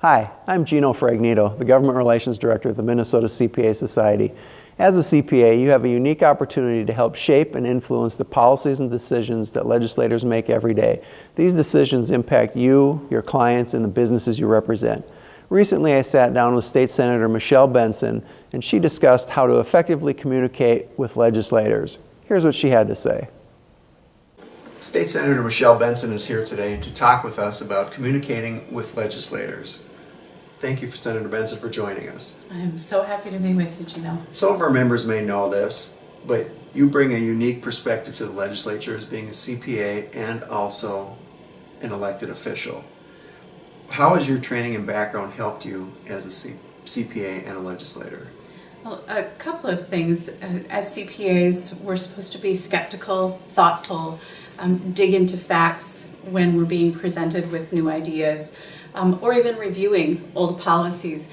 Hi, I'm Gino Fragnito, the Government Relations Director of the Minnesota CPA Society. As a CPA, you have a unique opportunity to help shape and influence the policies and decisions that legislators make every day. These decisions impact you, your clients, and the businesses you represent. Recently, I sat down with State Senator Michelle Benson, and she discussed how to effectively communicate with legislators. Here's what she had to say. State Senator Michelle Benson is here today to talk with us about communicating with legislators. Thank you, Senator Benson, for joining us. I'm so happy to be with you, Gino. Some of our members may know this, but you bring a unique perspective to the legislature as being a CPA and also an elected official. How has your training and background helped you as a CPA and a legislator? Well, a couple of things. As CPAs, we're supposed to be skeptical, thoughtful, dig into facts when we're being presented with new ideas, or even reviewing old policies.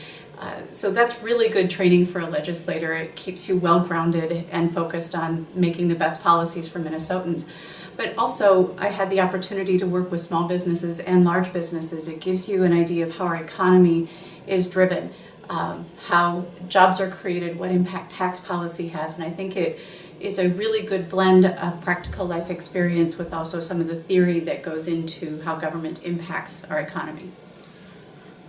So that's really good training for a legislator. It keeps you well grounded and focused on making the best policies for Minnesotans. But also, I had the opportunity to work with small businesses and large businesses. It gives you an idea of how our economy is driven, how jobs are created, what impact tax policy has, and I think it is a really good blend of practical life experience with also some of the theory that goes into how government impacts our economy.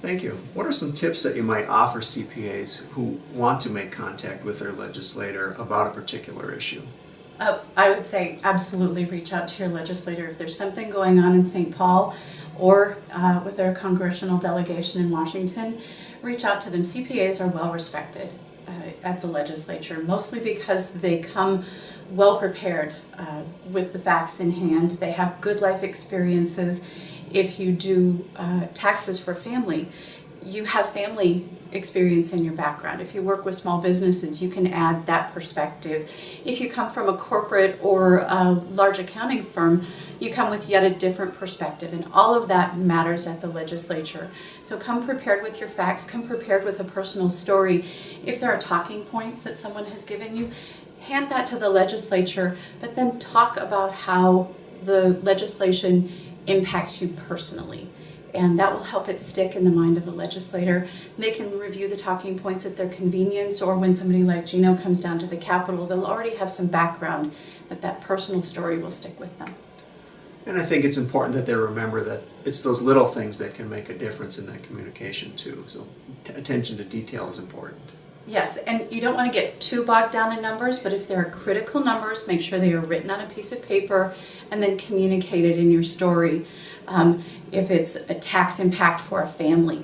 Thank you. What are some tips that you might offer CPAs who want to make contact with their legislator about a particular issue? I would say absolutely reach out to your legislator. If there's something going on in St. Paul or with their congressional delegation in Washington, reach out to them. CPAs are well respected at the legislature, mostly because they come well prepared with the facts in hand. They have good life experiences. If you do taxes for family, you have family experience in your background. If you work with small businesses, you can add that perspective. If you come from a corporate or a large accounting firm, you come with yet a different perspective, and all of that matters at the legislature. So come prepared with your facts, come prepared with a personal story. If there are talking points that someone has given you, hand that to the legislature, but then talk about how the legislation impacts you personally. And that will help it stick in the mind of the legislator. They can review the talking points at their convenience, or when somebody like Gino comes down to the Capitol, they'll already have some background, but that personal story will stick with them. And I think it's important that they remember that it's those little things that can make a difference in that communication too. So attention to detail is important. Yes, and you don't want to get too bogged down in numbers, but if there are critical numbers, make sure they are written on a piece of paper and then communicated in your story. If it's a tax impact for a family,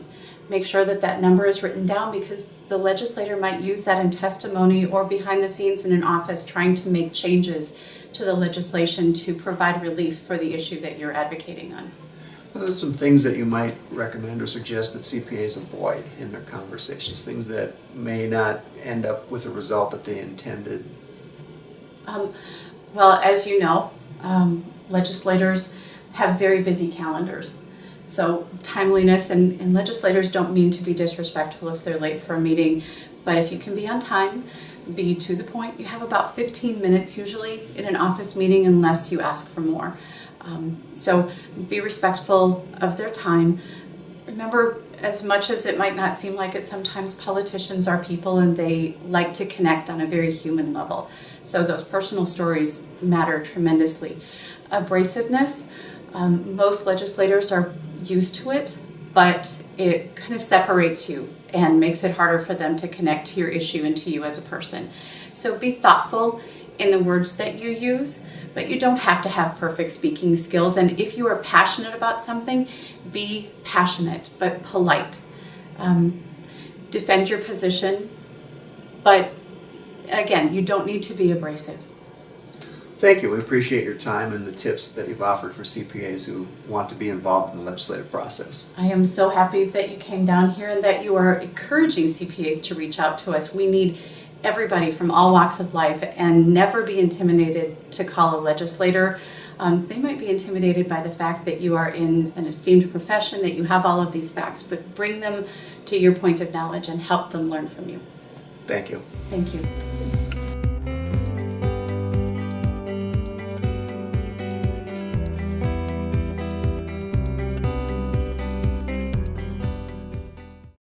make sure that that number is written down, because the legislator might use that in testimony or behind the scenes in an office trying to make changes to the legislation to provide relief for the issue that you're advocating on. What are some things that you might recommend or suggest that CPAs avoid in their conversations, things that may not end up with the result that they intended? Well, as you know, legislators have very busy calendars. So timeliness, and legislators don't mean to be disrespectful if they're late for a meeting, but if you can be on time, be to the point. You have about 15 minutes usually in an office meeting unless you ask for more. So be respectful of their time. Remember, as much as it might not seem like it, sometimes politicians are people and they like to connect on a very human level. So those personal stories matter tremendously. Abrasiveness, most legislators are used to it, but it kind of separates you and makes it harder for them to connect to your issue and to you as a person. So be thoughtful in the words that you use, but you don't have to have perfect speaking skills. And if you are passionate about something, be passionate but polite. Defend your position, but again, you don't need to be abrasive. Thank you. We appreciate your time and the tips that you've offered for CPAs who want to be involved in the legislative process. I am so happy that you came down here and that you are encouraging CPAs to reach out to us. We need everybody from all walks of life, and never be intimidated to call a legislator. They might be intimidated by the fact that you are in an esteemed profession, that you have all of these facts, but bring them to your point of knowledge and help them learn from you. Thank you. Thank you.